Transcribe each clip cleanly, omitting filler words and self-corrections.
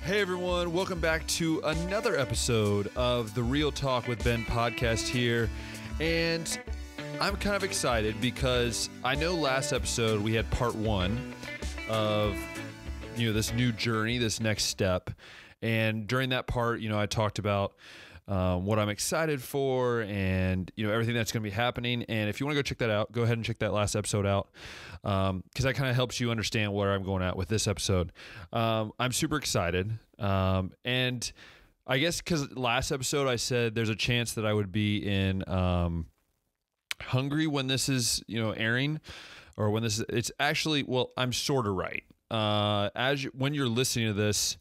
Hey everyone, welcome back to another episode of the Real Talk with Ben podcast here. And I'm kind of excited because I know last episode we had part one of, this new journey, this next step. And during that part, I talked about what I'm excited for and, everything that's going to be happening. And if you want to go check that out, go ahead and check that last episode out. Because that kind of helps you understand where I'm going at with this episode. I'm super excited. And I guess because last episode I said there's a chance that I would be in Hungary when this is, airing, or when this is, it's actually, well, I'm sort of right. When you're listening to this,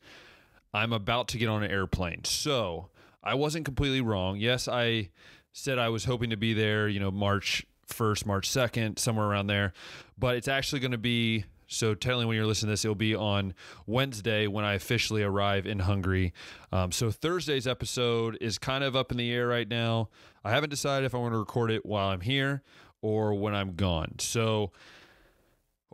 I'm about to get on an airplane. So I wasn't completely wrong. Yes, I said I was hoping to be there, March 1st, March 2nd, somewhere around there. But it's actually going to be, so technically when you're listening to this, it'll be on Wednesday when I officially arrive in Hungary. So Thursday's episode is kind of up in the air right now. I haven't decided if I want to record it while I'm here or when I'm gone.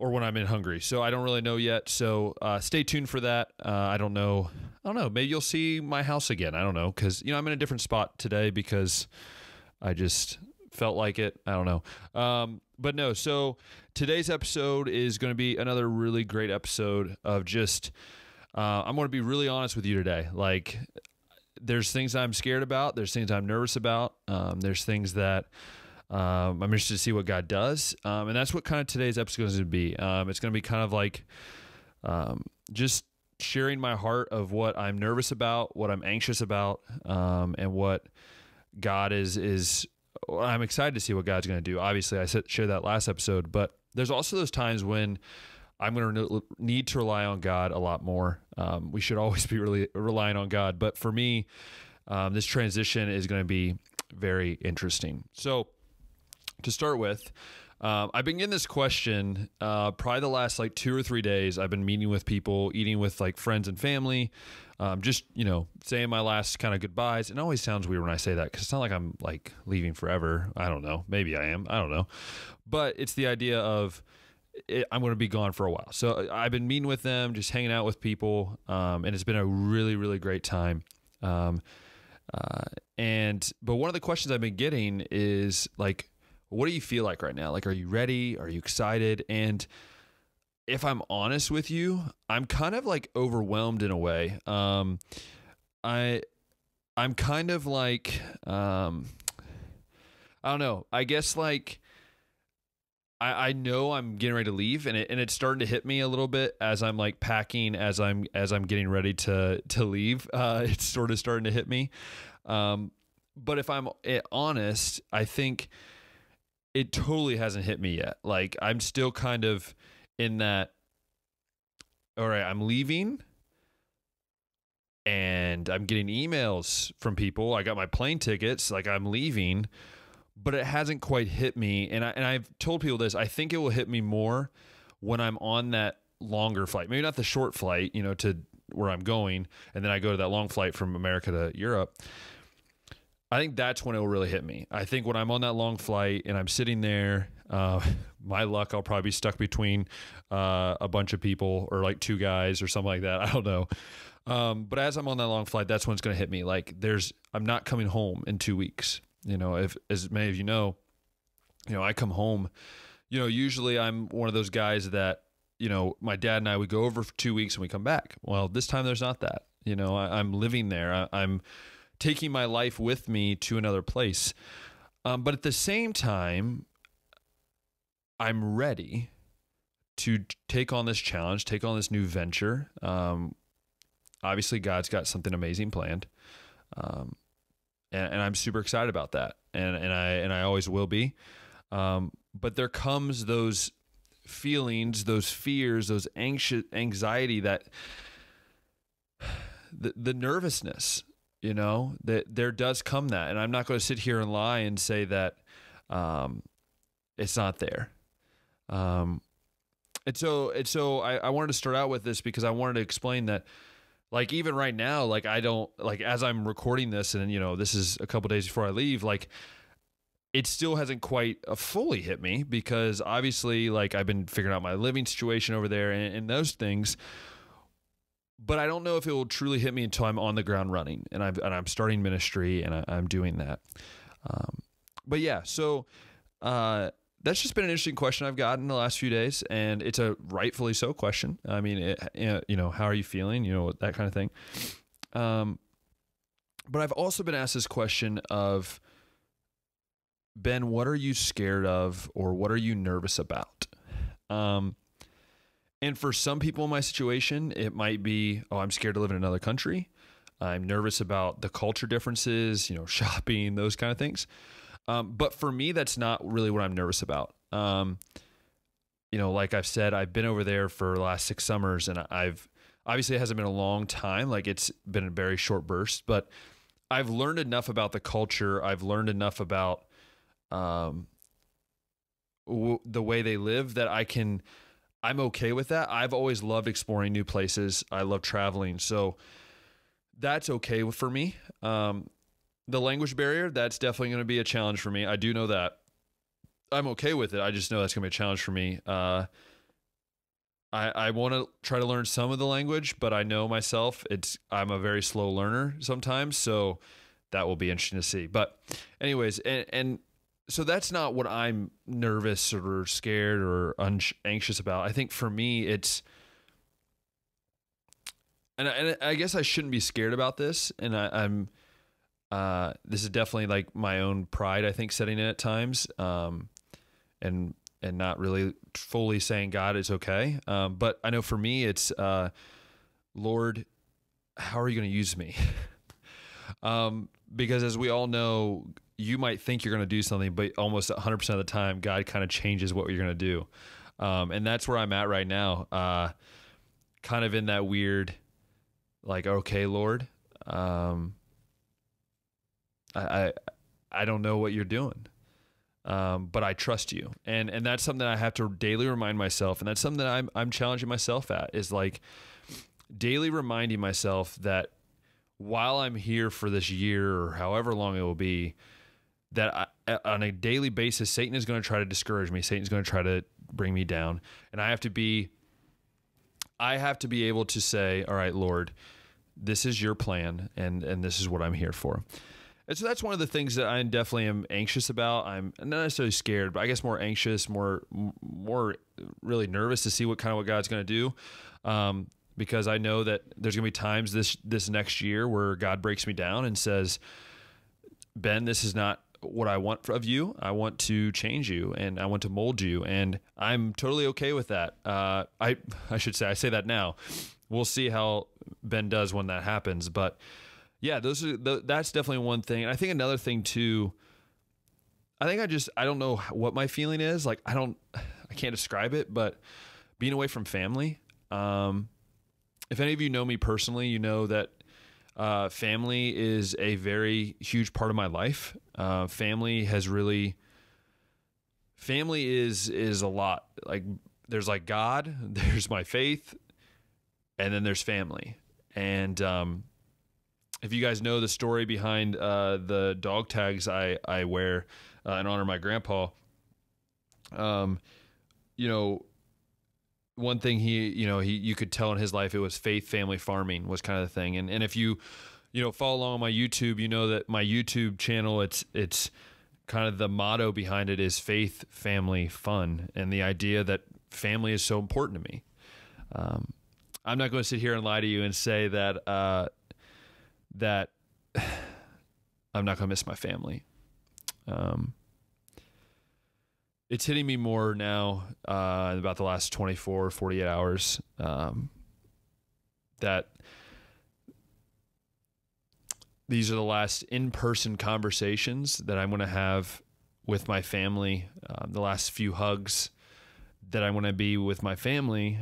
Or when I'm in Hungary. So I don't really know yet. So stay tuned for that. I don't know. Maybe you'll see my house again. I don't know. Because, I'm in a different spot today because I just felt like it. I don't know. But no, so today's episode is going to be another really great episode of just, I'm going to be really honest with you today. Like, there's things I'm scared about. There's things I'm nervous about. There's things that I'm interested to see what God does. And that's what kind of today's episode is going to be. It's going to be kind of like just sharing my heart of what I'm nervous about, what I'm anxious about, and what God is I'm excited to see what God's going to do. Obviously, I shared that last episode, but there's also those times when I'm going to need to rely on God a lot more. We should always be really relying on God. But for me, this transition is going to be very interesting. So to start with, I've been getting this question probably the last 2 or 3 days. I've been meeting with people, eating with friends and family, just, saying my last kind of goodbyes. It always sounds weird when I say that because it's not like I'm leaving forever. I don't know. Maybe I am. I don't know. But it's the idea of I'm going to be gone for a while. So I've been meeting with them, just hanging out with people, and it's been a really, really great time. But one of the questions I've been getting is what do you feel like right now? Are you ready? Are you excited? And if I'm honest with you, I'm kind of overwhelmed in a way. I'm kind of I don't know. I guess I know I'm getting ready to leave, and it's starting to hit me a little bit as I'm packing, as I'm getting ready to leave. It's sort of starting to hit me. But if I'm honest, I think it totally hasn't hit me yet. I'm still kind of in that, all right, I'm leaving and I'm getting emails from people. I got my plane tickets, I'm leaving, but it hasn't quite hit me. And I've told people this, I think it will hit me more when I'm on that longer flight, maybe not the short flight, to where I'm going. And then I go to that long flight from America to Europe. I think that's when it will really hit me. I think when I'm on that long flight and I'm sitting there, my luck, I'll probably be stuck between a bunch of people or 2 guys or something like that. I don't know. But as I'm on that long flight, that's when it's going to hit me. I'm not coming home in 2 weeks. If, as many of you know, I come home, usually I'm one of those guys that, my dad and I would go over for 2 weeks and we come back. Well, this time there's not that. I'm living there. I'm taking my life with me to another place. But at the same time, I'm ready to take on this challenge, take on this new venture. Obviously, God's got something amazing planned. And I'm super excited about that. And I always will be. But there comes those feelings, those fears, those anxiety, that the nervousness, that there does come that. And I'm not going to sit here and lie and say that it's not there. And so I wanted to start out with this because I wanted to explain that, even right now, I don't, as I'm recording this and, this is a couple days before I leave, it still hasn't quite fully hit me because obviously I've been figuring out my living situation over there and those things. but I don't know if it will truly hit me until I'm on the ground running and I'm starting ministry and I'm doing that. But yeah, so that's just been an interesting question I've gotten the last few days, and it's a rightfully so question. I mean, how are you feeling? That kind of thing. But I've also been asked this question of, Ben, what are you scared of, or what are you nervous about? And for some people in my situation, it might be, I'm scared to live in another country. I'm nervous about the culture differences, shopping, those kind of things. But for me, that's not really what I'm nervous about. Like I've said, I've been over there for the last 6 summers, and obviously it hasn't been a long time. Like, it's been a very short burst, but I've learned enough about the culture. I've learned enough about the way they live that I'm okay with that. I've always loved exploring new places. I love traveling. So that's okay for me. The language barrier, that's definitely going to be a challenge for me. I do know that. I'm okay with it. I just know that's going to be a challenge for me. I want to try to learn some of the language, but I know myself, I'm a very slow learner sometimes. So that will be interesting to see. But anyways, and so that's not what I'm nervous or scared or anxious about. I think for me, it's, and I guess I shouldn't be scared about this. And I'm this is definitely like my own pride, I think, setting it at times, and not really fully saying, God, it's okay. But I know for me, it's, Lord, how are you going to use me? Because as we all know, you might think you're going to do something, but almost 100% of the time, God kind of changes what you're going to do. And that's where I'm at right now. Kind of in that weird, like, okay, Lord, I don't know what you're doing. But I trust you. And that's something that I have to daily remind myself. And that's something that I'm challenging myself at, is like daily reminding myself that while I'm here for this year or however long it will be, that on a daily basis, Satan is going to try to discourage me. Satan's going to try to bring me down. And I have to be able to say, all right, Lord, this is your plan, and this is what I'm here for. And so that's one of the things that I definitely am anxious about. I'm not necessarily scared, but I guess more anxious, more really nervous to see what God's going to do. Because I know that there's going to be times this next year where God breaks me down and says, Ben, this is not what I want of you. I want to change you, and I want to mold you. And I'm totally okay with that. I should say, I say that now. We'll see how Ben does when that happens. But yeah, that's definitely one thing. And I think another thing too, I don't know what my feeling is. Like, I can't describe it, but being away from family, if any of you know me personally, you know that, family is a very huge part of my life. Family is a lot. Like, there's like God, there's my faith, and then there's family. And, if you guys know the story behind the dog tags I wear in honor of my grandpa, one thing you could tell in his life, it was faith, family, farming was kind of the thing. And if you follow along on my YouTube, you know that my YouTube channel, it's kind of the motto behind it is faith, family, fun. And the idea that family is so important to me. I'm not going to sit here and lie to you and say that I'm not going to miss my family. It's hitting me more now, about the last 24, 48 hours, that these are the last in-person conversations that I'm going to have with my family, the last few hugs that I want to be with my family,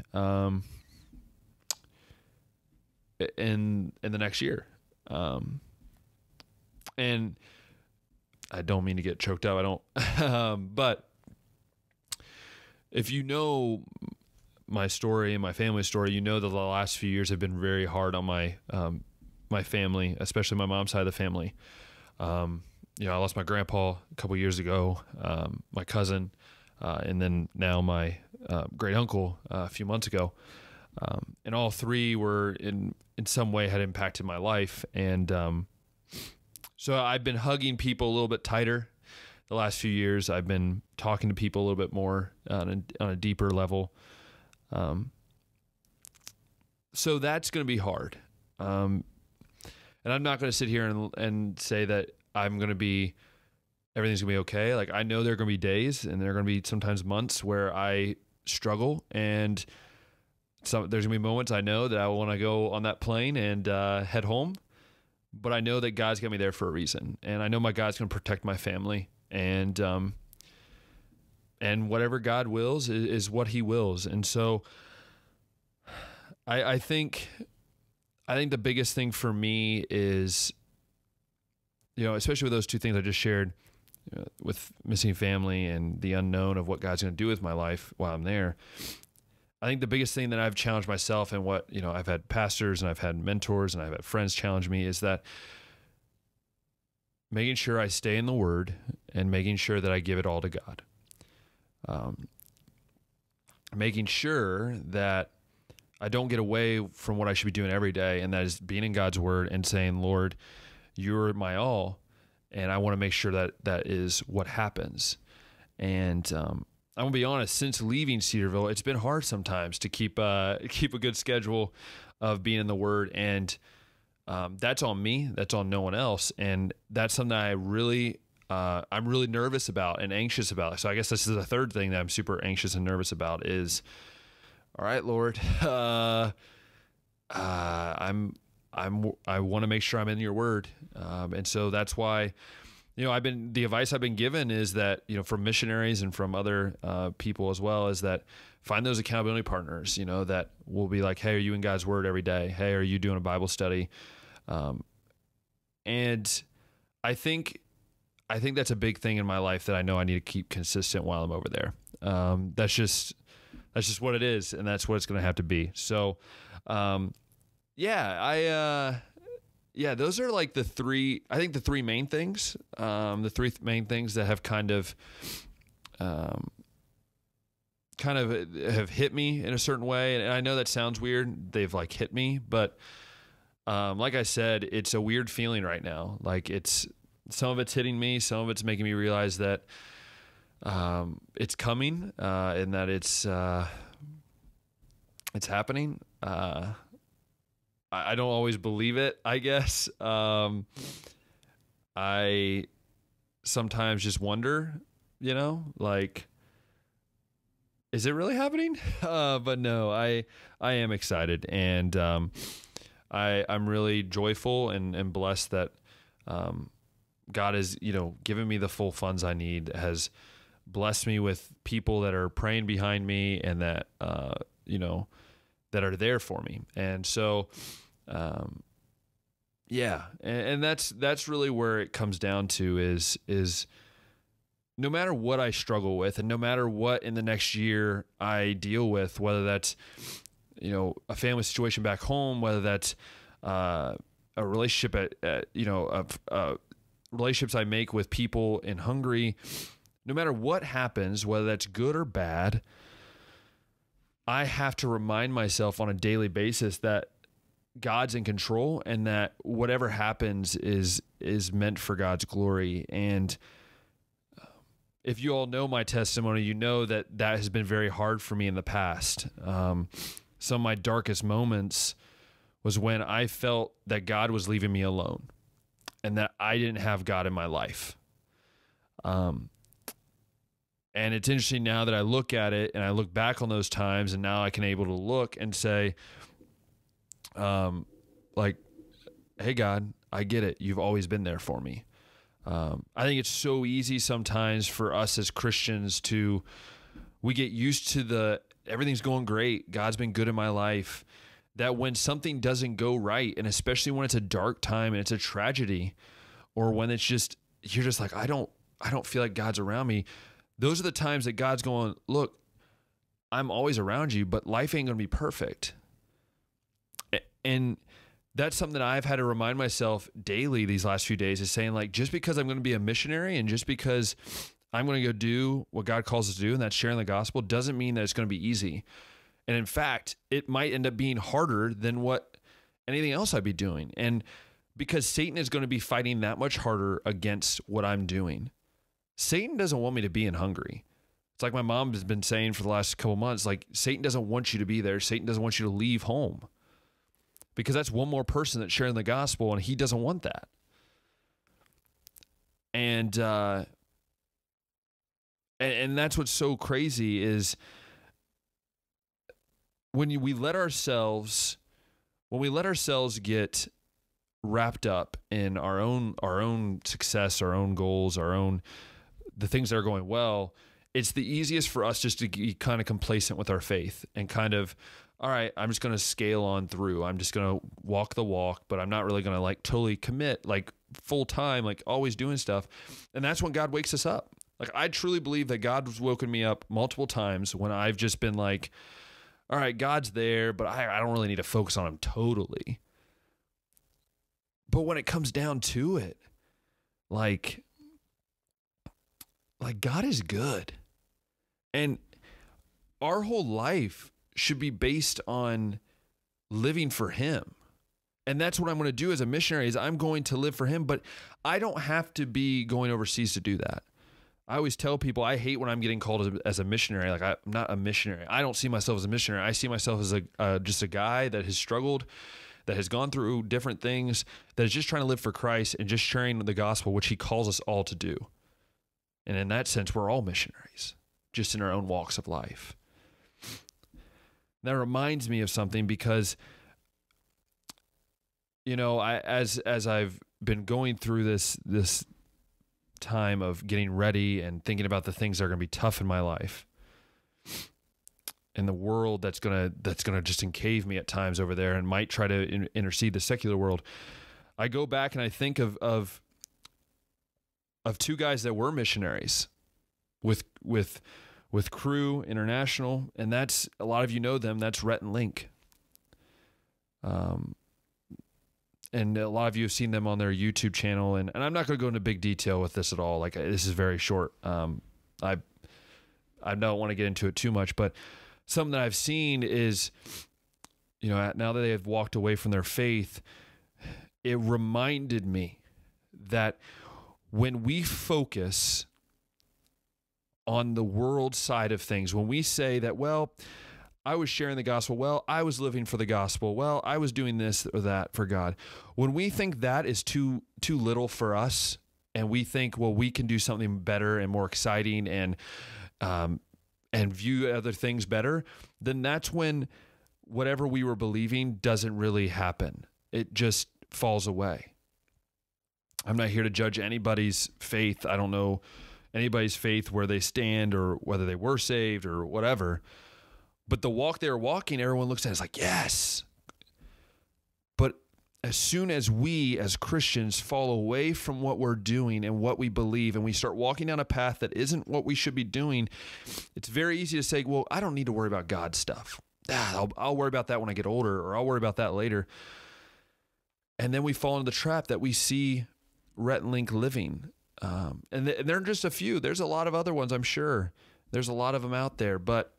in the next year. And I don't mean to get choked up. I don't, but if you know my story and my family's story, you know that the last few years have been very hard on my family, especially my mom's side of the family. I lost my grandpa a couple years ago, my cousin, and then now my great uncle a few months ago. And all three were in some way had impacted my life. And so I've been hugging people a little bit tighter the last few years. I've been talking to people a little bit more on a deeper level. So that's going to be hard. And I'm not going to sit here and say that everything's going to be okay. Like, I know there are going to be days and there are going to be sometimes months where I struggle, and there's going to be moments I know that I want to go on that plane and head home. But I know that God's got me there for a reason. And I know my God's going to protect my family. And whatever God wills is what he wills. And so I think the biggest thing for me is, especially with those two things I just shared, with missing family and the unknown of what God's going to do with my life while I'm there. I think the biggest thing that I've challenged myself, and what, I've had pastors and I've had mentors and I've had friends challenge me, is that making sure I stay in the Word and making sure that I give it all to God. Making sure that I don't get away from what I should be doing every day, and that is being in God's Word and saying, Lord, you're my all, and I want to make sure that that is what happens. And I'm gonna be honest, since leaving Cedarville, it's been hard sometimes to keep a good schedule of being in the Word, and that's on me. That's on no one else, and that's something I'm really nervous about and anxious about. So I guess this is the third thing that I'm super anxious and nervous about is, all right, Lord, I want to make sure I'm in your Word, and so that's why. The advice I've been given is that, from missionaries and from other people as well, is that find those accountability partners, that will be like, hey, are you in God's Word every day? Hey, are you doing a Bible study? And I think that's a big thing in my life that I know I need to keep consistent while I'm over there. That's just what it is, and that's what it's going to have to be. So, those are like the three main things, that have kind of have hit me in a certain way. And I know that sounds weird. They've like hit me, but like I said, it's a weird feeling right now. Like some of it's hitting me, some of it's making me realize that it's coming, and that it's happening. I don't always believe it, I guess. I sometimes just wonder, like, is it really happening? But no, I am excited, and I'm really joyful and blessed that God has, given me the full funds I need, has blessed me with people that are praying behind me, and that, that are there for me. And so, and that's really where it comes down to is no matter what I struggle with, and no matter what in the next year I deal with, whether that's, a family situation back home, whether that's, a relationship relationships I make with people in Hungary, no matter what happens, whether that's good or bad, I have to remind myself on a daily basis that God's in control, and that whatever happens is meant for God's glory. And if you all know my testimony, you know that has been very hard for me in the past. Some of my darkest moments was when I felt that God was leaving me alone, and that I didn't have God in my life. And it's interesting now that I look at it and I look back on those times, and now I can able to look and say, like, hey, God, I get it. You've always been there for me. I think it's so easy sometimes for us as Christians we get used to everything's going great. God's been good in my life. That when something doesn't go right, and especially when it's a dark time and it's a tragedy, or when it's just, you're just like, I don't feel like God's around me. Those are the times that God's going, look, I'm always around you, but life ain't going to be perfect. And that's something that I've had to remind myself daily these last few days, is saying, like, just because I'm going to be a missionary, and just because I'm going to go do what God calls us to do, and that's sharing the gospel, doesn't mean that it's going to be easy. And in fact, it might end up being harder than what anything else I'd be doing. And because Satan is going to be fighting that much harder against what I'm doing. Satan doesn't want me to be in Hungary. It's like my mom has been saying for the last couple months, like Satan doesn't want you to be there. Satan doesn't want you to leave home because that's one more person that's sharing the gospel and he doesn't want that. And that's what's so crazy is when we let ourselves get wrapped up in our own success, our own goals, the things that are going well, it's the easiest for us just to be kind of complacent with our faith and kind of, all right, I'm just going to scale on through. I'm just going to walk the walk, but I'm not really going to like totally commit like full time, like always doing stuff. And that's when God wakes us up. Like I truly believe that God has woken me up multiple times when I've just been like, all right, God's there, but I don't really need to focus on him totally. But when it comes down to it, like God is good. And our whole life should be based on living for him. And that's what I'm going to do as a missionary is I'm going to live for him, but I don't have to be going overseas to do that. I always tell people I hate when I'm getting called as a missionary. Like I'm not a missionary. I don't see myself as a missionary. I see myself as just a guy that has struggled, that has gone through different things, that is just trying to live for Christ and just sharing the gospel, which he calls us all to do. And in that sense, we're all missionaries, just in our own walks of life. That reminds me of something because, you know, as I've been going through this time of getting ready and thinking about the things that are going to be tough in my life, and the world that's gonna just encave me at times over there and might try to intercede the secular world, I go back and I think of two guys that were missionaries with Crew International, and that's, a lot of you know them, that's Rhett and Link. And a lot of you have seen them on their YouTube channel, and I'm not going to go into big detail with this at all. Like this is very short. I don't want to get into it too much, but something that I've seen is, you know, now that they have walked away from their faith, it reminded me that when we focus on the world side of things, when we say that, well, I was sharing the gospel, well, I was living for the gospel, well, I was doing this or that for God. When we think that is too little for us, and we think, well, we can do something better and more exciting and view other things better, then that's when whatever we were believing doesn't really happen. It just falls away. I'm not here to judge anybody's faith. I don't know anybody's faith, where they stand or whether they were saved or whatever. But the walk they were walking, everyone looks at it as like, yes. But as soon as we as Christians fall away from what we're doing and what we believe, and we start walking down a path that isn't what we should be doing, it's very easy to say, well, I don't need to worry about God stuff. I'll worry about that when I get older, or I'll worry about that later. And then we fall into the trap that we see Rhett and Link living. And they're just a few. There's a lot of other ones, I'm sure. There's a lot of them out there, but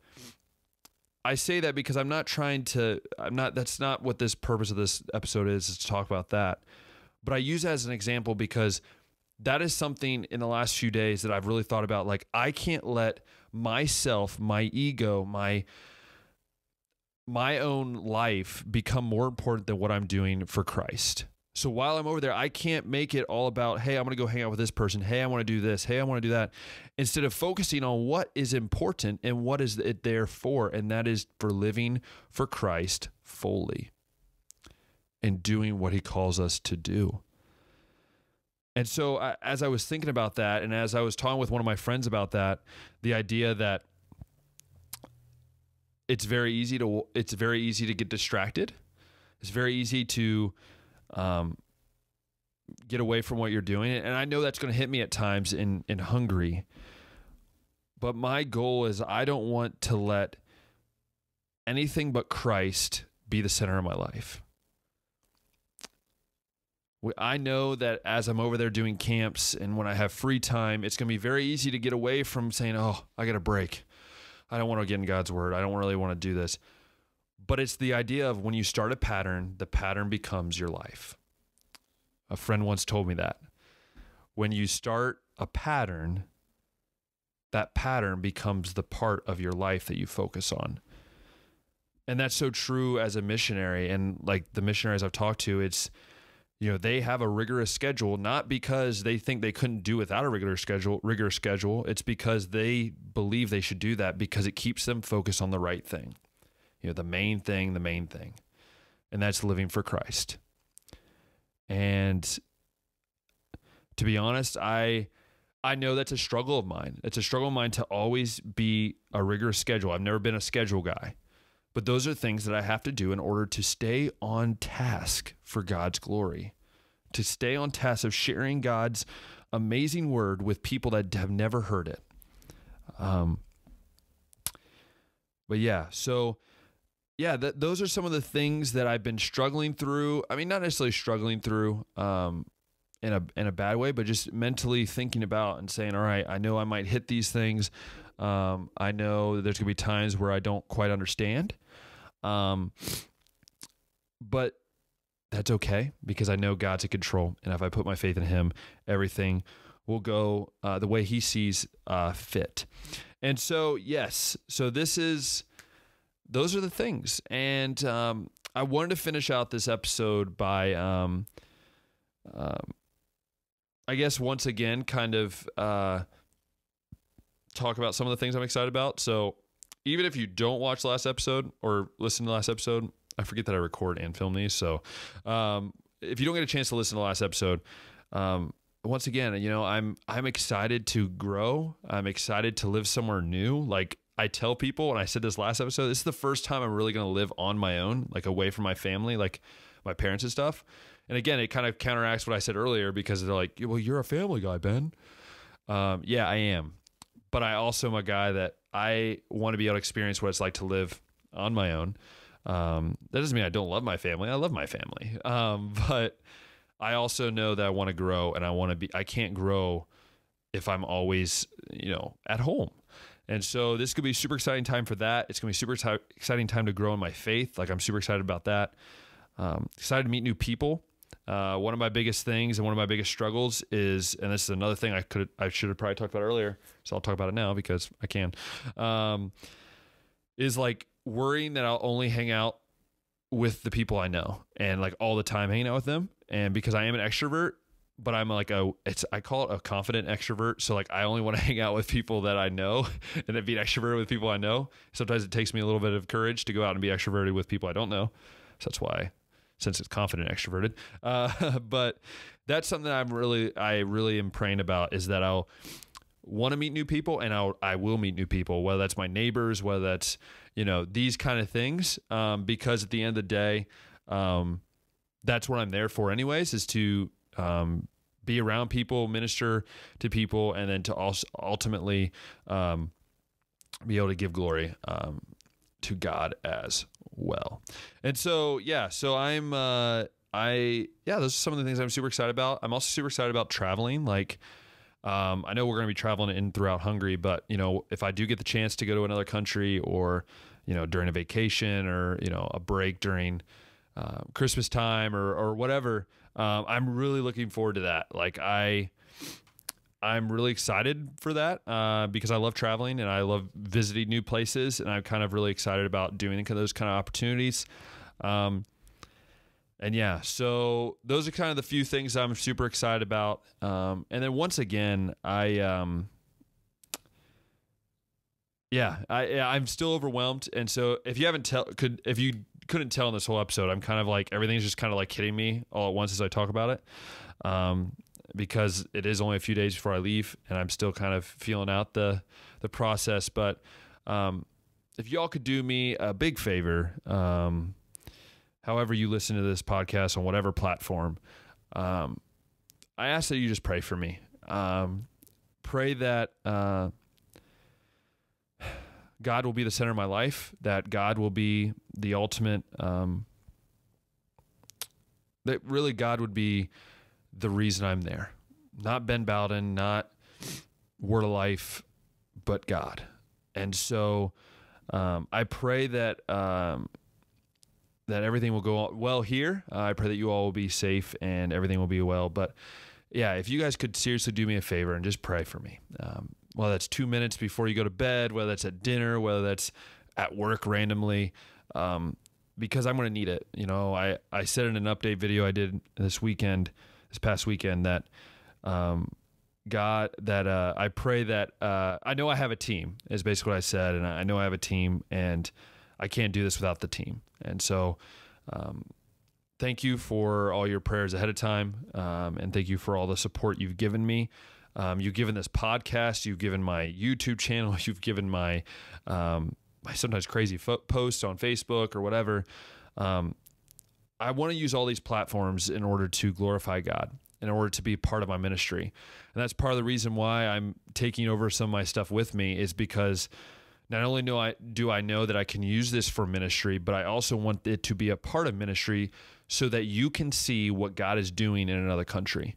I say that because that's not what this purpose of this episode is to talk about that. But I use that as an example because that is something in the last few days that I've really thought about. Like, I can't let myself, my ego, my own life become more important than what I'm doing for Christ. So while I'm over there, I can't make it all about, hey, I'm going to go hang out with this person. Hey, I want to do this. Hey, I want to do that. Instead of focusing on what is important and what is it there for, and that is for living for Christ fully and doing what he calls us to do. And so as I was thinking about that, and as I was talking with one of my friends about that, the idea that it's very easy to get distracted. It's very easy to get away from what you're doing. And I know that's going to hit me at times in Hungary. But my goal is I don't want to let anything but Christ be the center of my life. I know that as I'm over there doing camps and when I have free time, it's going to be very easy to get away from saying, oh, I got a break. I don't want to get in God's word. I don't really want to do this. But it's the idea of when you start a pattern, the pattern becomes your life. A friend once told me that. When you start a pattern, that pattern becomes the part of your life that you focus on. And that's so true as a missionary. And like the missionaries I've talked to, it's, they have a rigorous schedule, not because they think they couldn't do without a rigorous schedule. It's because they believe they should do that because it keeps them focused on the right thing. The main thing. And that's living for Christ. And to be honest, I know that's a struggle of mine. It's a struggle of mine to always be a rigorous schedule. I've never been a schedule guy. But those are things that I have to do in order to stay on task for God's glory, to stay on task of sharing God's amazing word with people that have never heard it. Those are some of the things that I've been struggling through. I mean, not necessarily struggling through in a bad way, but just mentally thinking about and saying, all right, I know I might hit these things. I know that there's going to be times where I don't quite understand. But that's okay because I know God's in control. And if I put my faith in him, everything will go the way he sees fit. And so, yes, those are the things. And I wanted to finish out this episode by, I guess, once again, kind of talk about some of the things I'm excited about. So even if you don't watch the last episode or listen to the last episode, I forget that I record and film these. So if you don't get a chance to listen to the last episode, once again, I'm excited to grow. I'm excited to live somewhere new. Like I tell people, and I said this last episode, this is the first time I'm really going to live on my own, like away from my family, like my parents and stuff. And again, it kind of counteracts what I said earlier because they're like, well, you're a family guy, Ben. Yeah, I am. But I also am a guy that I want to be able to experience what it's like to live on my own. That doesn't mean I don't love my family. I love my family. But I also know that I want to grow and I can't grow if I'm always, at home. And so this could be a super exciting time for that. It's going to be super exciting time to grow in my faith. Like I'm super excited about that. Excited to meet new people. One of my biggest things and one of my biggest struggles is, and this is another thing I should have probably talked about earlier, so I'll talk about it now because I can, is like worrying that I'll only hang out with the people I know and like all the time hanging out with them. And because I am an extrovert, but I'm like I call it a confident extrovert. So like I only want to hang out with people that I know and then be an extroverted with people I know. Sometimes it takes me a little bit of courage to go out and be extroverted with people I don't know. So that's why, since it's confident extroverted. But that's something that I really am praying about, is that I'll want to meet new people and I will meet new people, whether that's my neighbors, whether that's, these kind of things. Because at the end of the day, that's what I'm there for anyways, is to be around people, minister to people, and then to also ultimately be able to give glory to God as well. And so, I'm, those are some of the things I'm super excited about. I'm also super excited about traveling. Like, I know we're going to be traveling in throughout Hungary, but if I do get the chance to go to another country or, during a vacation or, a break during, Christmas time or whatever, I'm really looking forward to that. Like I'm really excited for that because I love traveling and I love visiting new places, and I'm kind of really excited about doing those kind of opportunities. So those are kind of the few things I'm super excited about. And then once again, I'm still overwhelmed. And so if you couldn't tell in this whole episode, I'm kind of like, everything's just kind of like hitting me all at once as I talk about it. Because it is only a few days before I leave and I'm still kind of feeling out the process. But if y'all could do me a big favor, however you listen to this podcast on whatever platform, I ask that you just pray for me. Pray that God will be the center of my life, that God will be the ultimate, that really God would be the reason I'm there. Not Ben Bowden, not Word of Life, but God. And so I pray that that everything will go well here. I pray that you all will be safe and everything will be well. But yeah, if you guys could seriously do me a favor and just pray for me, whether that's 2 minutes before you go to bed, whether that's at dinner, whether that's at work randomly, because I'm going to need it. You know, I said in an update video I did this past weekend, that God, that I pray that I know I have a team, is basically what I said. And I know I have a team, and I can't do this without the team. And so thank you for all your prayers ahead of time. And thank you for all the support you've given me. You've given this podcast, you've given my YouTube channel, you've given my sometimes crazy posts on Facebook or whatever. I want to use all these platforms in order to glorify God, in order to be part of my ministry. And that's part of the reason why I'm taking over some of my stuff with me, is because not only do I know that I can use this for ministry, but I also want it to be a part of ministry so that you can see what God is doing in another country.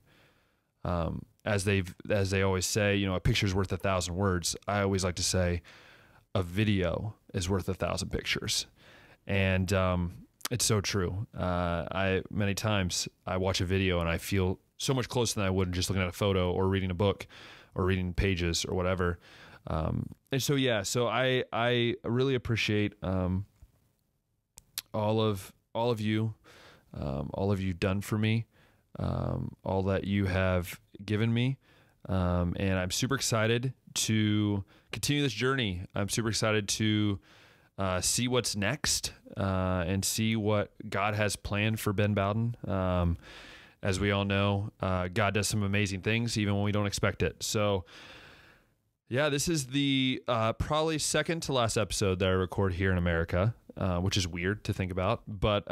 As they always say, you know, a picture's worth 1,000 words. I always like to say a video is worth 1,000 pictures. And it's so true. Many times I watch a video and I feel so much closer than I would just looking at a photo or reading a book or reading pages or whatever. And so, yeah, so I really appreciate all of you, all of you done for me, all that you have given me. And I'm super excited to continue this journey. I'm super excited to see what's next, and see what God has planned for Ben Bowden. As we all know, God does some amazing things even when we don't expect it. So yeah, this is the probably second to last episode that I record here in America, which is weird to think about. But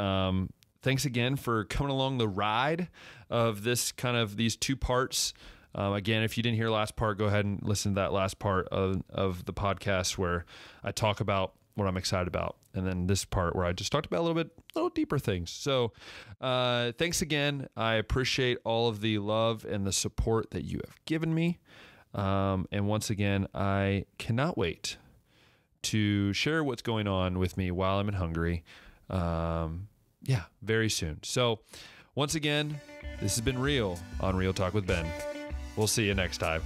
thanks again for coming along the ride of these 2 parts. Again, if you didn't hear the last part, go ahead and listen to that last part of the podcast where I talk about what I'm excited about. And then this part where I just talked about a little deeper things. So thanks again. I appreciate all of the love and the support that you have given me. And once again, I cannot wait to share what's going on with me while I'm in Hungary. Very soon. So once again, this has been Real on Real Talk with Ben. We'll see you next time.